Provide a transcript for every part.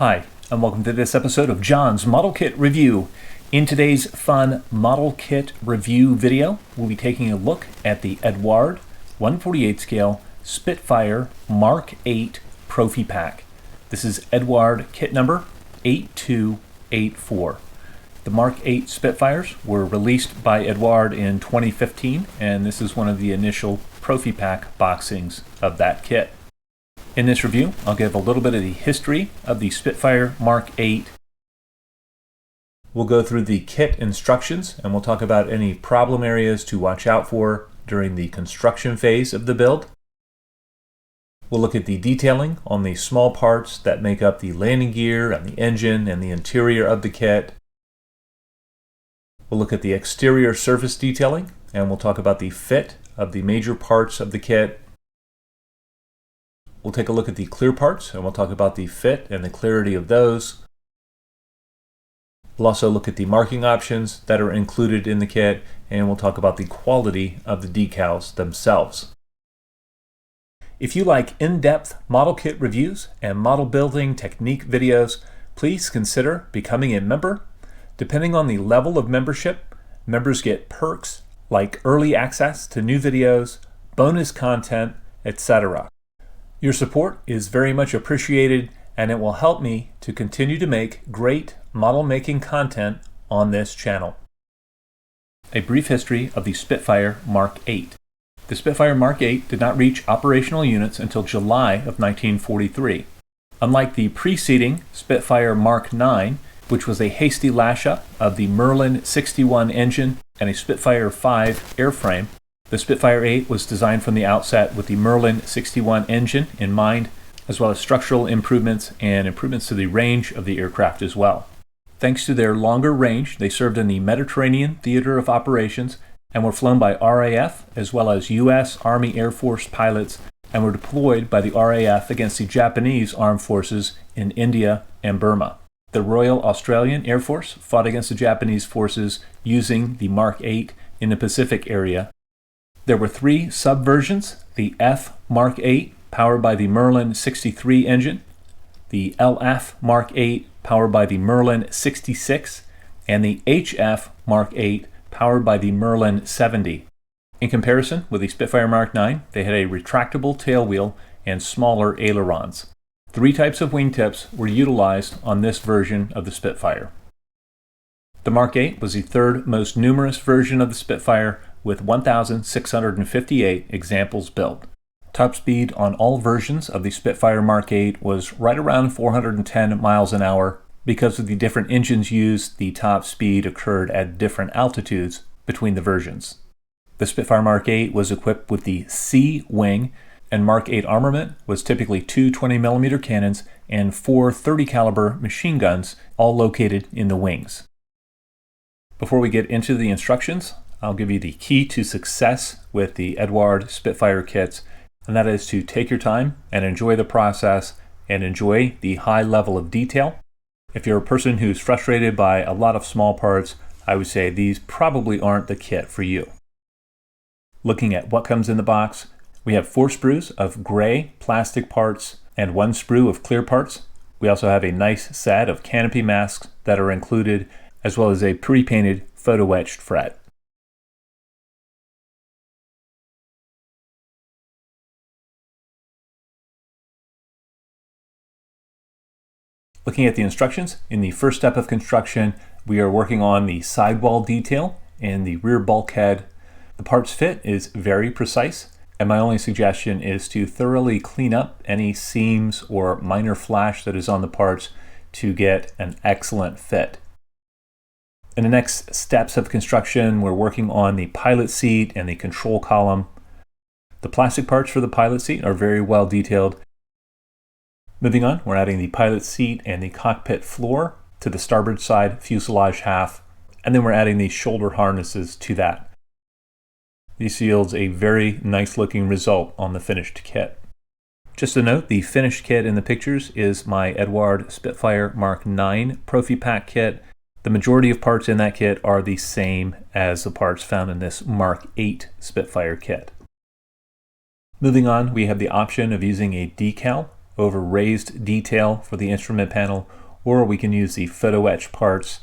Hi, and welcome to this episode of John's Model Kit Review. In today's fun model kit review video, we'll be taking a look at the Eduard 1/48 scale Spitfire Mk.VIII ProfiPACK. This is Eduard kit number 8284. The Mk.VIII Spitfires were released by Eduard in 2015, and this is one of the initial ProfiPACK boxings of that kit. In this review, I'll give a little bit of the history of the Spitfire Mk.VIII. We'll go through the kit instructions, and we'll talk about any problem areas to watch out for during the construction phase of the build. We'll look at the detailing on the small parts that make up the landing gear and the engine and the interior of the kit. We'll look at the exterior surface detailing, and we'll talk about the fit of the major parts of the kit. We'll take a look at the clear parts, and we'll talk about the fit and the clarity of those. We'll also look at the marking options that are included in the kit, and we'll talk about the quality of the decals themselves. If you like in-depth model kit reviews and model building technique videos, please consider becoming a member. Depending on the level of membership, members get perks like early access to new videos, bonus content, etc. Your support is very much appreciated, and it will help me to continue to make great model making content on this channel. A brief history of the Spitfire Mk.VIII. The Spitfire Mk.VIII did not reach operational units until July of 1943. Unlike the preceding Spitfire Mk.IX, which was a hasty lash-up of the Merlin 61 engine and a Spitfire 5 airframe, the Spitfire 8 was designed from the outset with the Merlin 61 engine in mind, as well as structural improvements and improvements to the range of the aircraft as well. Thanks to their longer range, they served in the Mediterranean theater of operations and were flown by RAF as well as U.S. Army Air Force pilots, and were deployed by the RAF against the Japanese armed forces in India and Burma. The Royal Australian Air Force fought against the Japanese forces using the Mk.VIII in the Pacific area. There were three subversions: the F Mk.VIII, powered by the Merlin 63 engine, the LF Mk.VIII, powered by the Merlin 66, and the HF Mk.VIII, powered by the Merlin 70. In comparison with the Spitfire Mk.IX, they had a retractable tailwheel and smaller ailerons. Three types of wingtips were utilized on this version of the Spitfire. The Mk.VIII was the third most numerous version of the Spitfire, with 1,658 examples built. Top speed on all versions of the Spitfire Mk.VIII was right around 410 miles an hour. Because of the different engines used, the top speed occurred at different altitudes between the versions. The Spitfire Mk.VIII was equipped with the C wing, and Mk.VIII armament was typically two 20mm cannons and four 30 caliber machine guns, all located in the wings. Before we get into the instructions, I'll give you the key to success with the Eduard Spitfire kits, and that is to take your time and enjoy the process and enjoy the high level of detail. If you're a person who's frustrated by a lot of small parts, I would say these probably aren't the kit for you. Looking at what comes in the box, we have 4 sprues of gray plastic parts and 1 sprue of clear parts. We also have a nice set of canopy masks that are included, as well as a pre-painted photo-etched fret. Looking at the instructions, in the first step of construction, we are working on the sidewall detail and the rear bulkhead. The parts fit is very precise, and my only suggestion is to thoroughly clean up any seams or minor flash that is on the parts to get an excellent fit. In the next steps of construction, we're working on the pilot seat and the control column. The plastic parts for the pilot seat are very well detailed. Moving on, we're adding the pilot seat and the cockpit floor to the starboard side fuselage half, and then we're adding the shoulder harnesses to that. This yields a very nice looking result on the finished kit. Just a note, the finished kit in the pictures is my Eduard Spitfire Mk.IX ProfiPACK kit. The majority of parts in that kit are the same as the parts found in this Mk.VIII Spitfire kit. Moving on, we have the option of using a decal over raised detail for the instrument panel, or we can use the photo etch parts.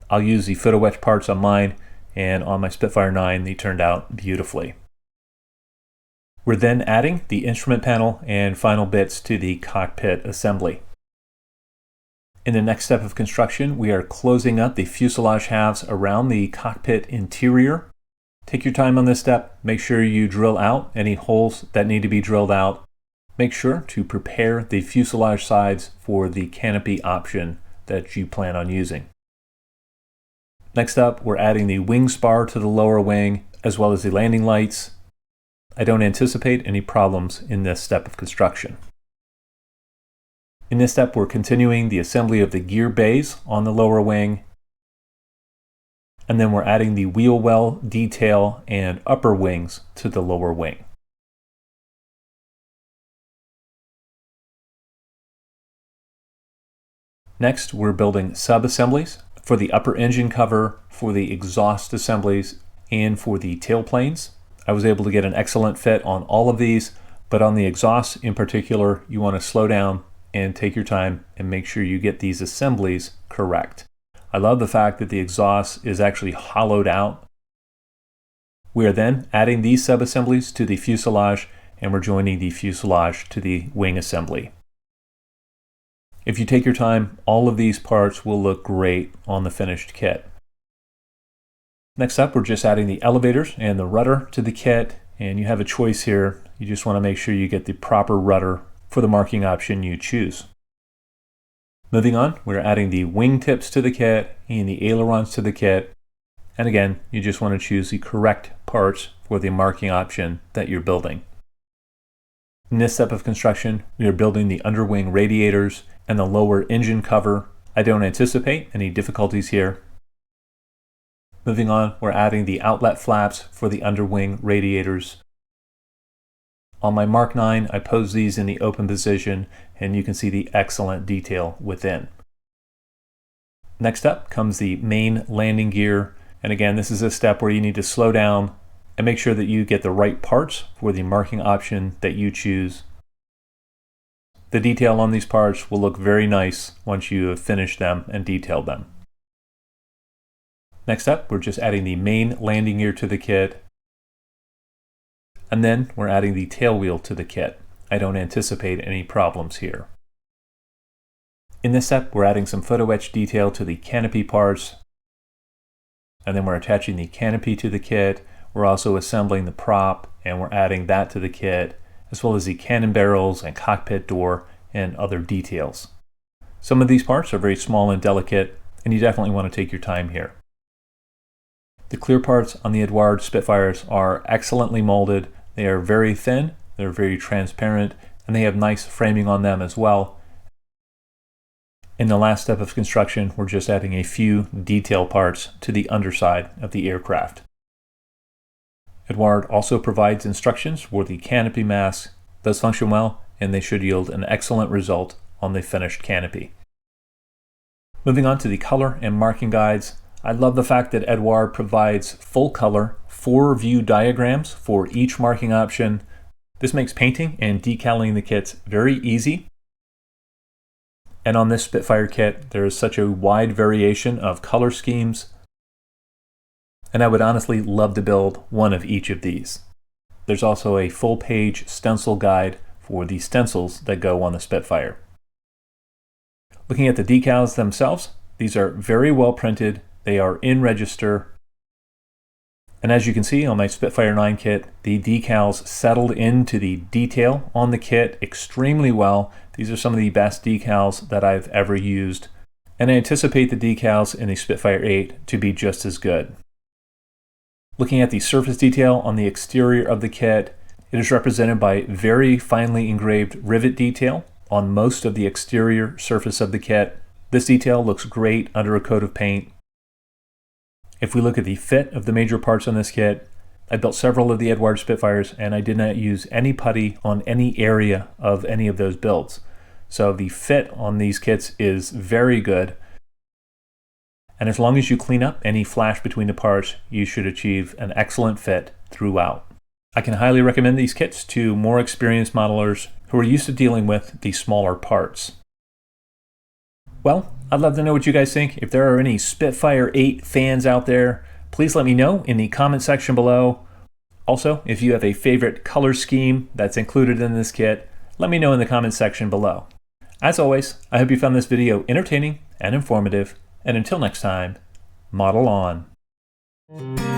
I'll use the photo etch parts on mine, and on my Spitfire 9 they turned out beautifully. We're then adding the instrument panel and final bits to the cockpit assembly. In the next step of construction, we are closing up the fuselage halves around the cockpit interior. Take your time on this step. Make sure you drill out any holes that need to be drilled out. Make sure to prepare the fuselage sides for the canopy option that you plan on using. Next up, we're adding the wing spar to the lower wing, as well as the landing lights. I don't anticipate any problems in this step of construction. In this step, we're continuing the assembly of the gear bays on the lower wing, and then we're adding the wheel well detail and upper wings to the lower wing. Next, we're building sub-assemblies for the upper engine cover, for the exhaust assemblies, and for the tailplanes. I was able to get an excellent fit on all of these, but on the exhaust in particular, you want to slow down and take your time and make sure you get these assemblies correct. I love the fact that the exhaust is actually hollowed out. We are then adding these sub-assemblies to the fuselage, and we're joining the fuselage to the wing assembly. If you take your time, all of these parts will look great on the finished kit. Next up, we're just adding the elevators and the rudder to the kit, and you have a choice here. You just want to make sure you get the proper rudder for the marking option you choose. Moving on, we're adding the wing tips to the kit and the ailerons to the kit. And again, you just want to choose the correct parts for the marking option that you're building. In this step of construction, we are building the underwing radiators and the lower engine cover. I don't anticipate any difficulties here. Moving on, we're adding the outlet flaps for the underwing radiators. On my Mark 9, I pose these in the open position, and you can see the excellent detail within. Next up comes the main landing gear, and again, this is a step where you need to slow down and make sure that you get the right parts for the marking option that you choose. The detail on these parts will look very nice once you have finished them and detailed them. Next up, we're just adding the main landing gear to the kit, and then we're adding the tail wheel to the kit. I don't anticipate any problems here. In this step, we're adding some photo etch detail to the canopy parts, and then we're attaching the canopy to the kit. We're also assembling the prop, and we're adding that to the kit, as well as the cannon barrels and cockpit door and other details. Some of these parts are very small and delicate, and you definitely want to take your time here. The clear parts on the Eduard Spitfires are excellently molded. They are very thin, they're very transparent, and they have nice framing on them as well. In the last step of construction, we're just adding a few detail parts to the underside of the aircraft. Eduard also provides instructions for the canopy masks. Those function well, and they should yield an excellent result on the finished canopy. Moving on to the color and marking guides, I love the fact that Eduard provides full color 4-view diagrams for each marking option. This makes painting and decaling the kits very easy. And on this Spitfire kit, there is such a wide variation of color schemes, and I would honestly love to build one of each of these. There's also a full-page stencil guide for the stencils that go on the Spitfire. Looking at the decals themselves, these are very well printed. They are in register. And as you can see on my Spitfire 9 kit, the decals settled into the detail on the kit extremely well. These are some of the best decals that I've ever used, and I anticipate the decals in the Spitfire 8 to be just as good. Looking at the surface detail on the exterior of the kit, it is represented by very finely engraved rivet detail on most of the exterior surface of the kit. This detail looks great under a coat of paint. If we look at the fit of the major parts on this kit, I built several of the Eduard Spitfires, and I did not use any putty on any area of any of those builds. So the fit on these kits is very good. And as long as you clean up any flash between the parts, you should achieve an excellent fit throughout. I can highly recommend these kits to more experienced modelers who are used to dealing with the smaller parts. Well, I'd love to know what you guys think. If there are any Spitfire 8 fans out there, please let me know in the comment section below. Also, if you have a favorite color scheme that's included in this kit, let me know in the comment section below. As always, I hope you found this video entertaining and informative, and until next time, model on.